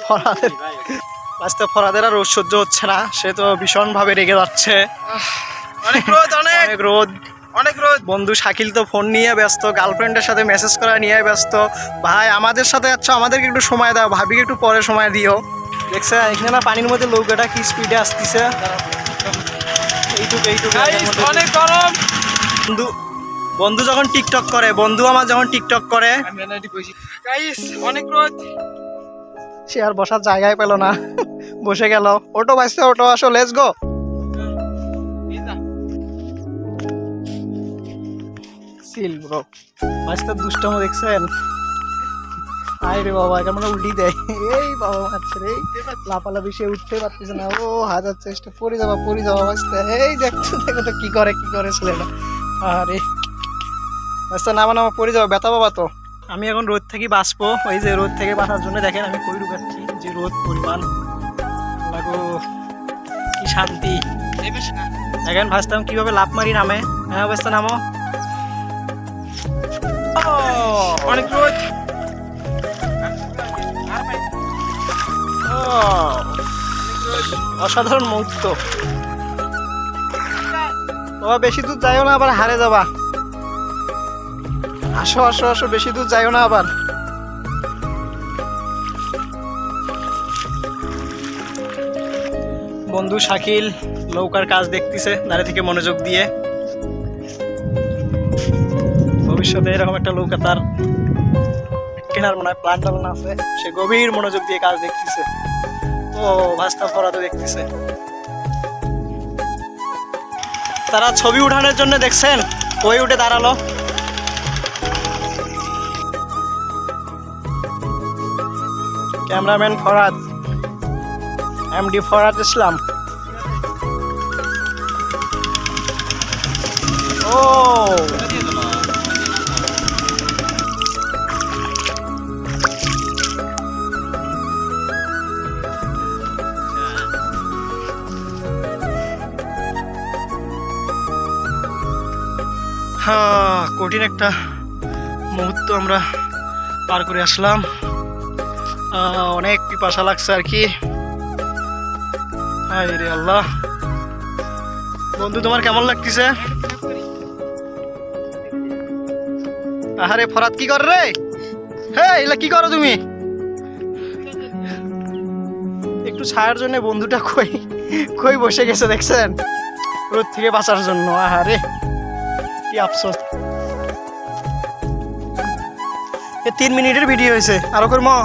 ফরাদের আজকে ফরাদের আর রোদ সহ্য হচ্ছে না, সে তো ভীষণভাবে রেগে যাচ্ছে। অনেক রোদ, অনেক রোদ, অনেক রোদ। বন্ধু শাকিল তো ফোন নিয়ে ব্যস্ত, গার্লফ্রেন্ডের সাথে মেসেজ করা নিয়ে ব্যস্ত। ভাই আমাদের সাথে যাচ্ছ, আমাদেরকে একটু সময় দাও, ভাবিকে একটু পরে সময় দিও। দেখছে এখানে না পানির মধ্যে নৌকাটা কি স্পিডে আসতেছে, এইটুকু অনেক গরম। বন্ধু বন্ধু যখন টিকটক করে, বন্ধু আমার যখন টিকটক করে, গাইস অনেক রোদ। সে আর বসার জায়গায় পেল না, বসে গেল। অটো বাজছে, অটো আসো, লেটস গো। সিল ব্রো, আজকে দুষ্টম দেখছেন? আয় রে বাবা, কেমন উল্টি দেয়। এই বাবা মারছে রে, লাফালাফি সে উঠতে পারতেছে না, ও হাজার চেষ্টা, পড়ে যাবা বাঁচতে। এই দেখছো, দেখো তো কি করে ছেলেটা। আরে আচ্ছা, নামা পড়ে যাবো, ব্যথা বাবা। তো আমি এখন রোদ থেকে বাঁচবো, ওই যে রোদ থেকে বাঁচার জন্য দেখেন আমি কই ঢুকাচ্ছি, যে রোদ পরিমাণ লাগো, কি শান্তি। দেখেন ভাসতাম কিভাবে লাফ মারি নামে। হ্যাঁ ভাসতা নামো। অনেক রোদ। অসাধারণ মুহূর্ত। বাবা বেশি দূর যাইও না, আবার হারে যাবা। আসো আসো আসো, বেশি দূর যাইও না আবার। বন্ধু শাকিল নৌকার কাজ দেখতেছে দাঁড়িয়ে থেকে মনোযোগ দিয়ে। ভবিষ্যতে এরকম একটা নৌকা তার কেনার মনে হয় প্ল্যান টান আছে, সে গভীর মনোযোগ দিয়ে কাজ দেখতেছে। ও ভাস্তা ফরাতে দেখতেছে। তারা ছবি উঠানোর জন্য দেখছেন ওই উঠে দাঁড়ালো। ক্যামেরাম্যান ফরাদ, এমডি ফরাদ ইসলাম। ও হ্যাঁ, কঠিন একটা মুহূর্ত আমরা পার করে আসলাম। অনেক পিপাসা লাগছে আর কি। হায় রে আল্লাহ। বন্ধু তোমার কেমন লাগতেছে? আরে ফরাত কি কর রে? হ্যাঁ এলা কি করো তুমি? একটু ছায়ার জন্য বন্ধুটা কই বসে গেছে দেখছেন, রোদ থেকে বাঁচার জন্য। আরে কি আফসোস। 3 মিনিটের ভিডিও হয়েছে, আরো করবো।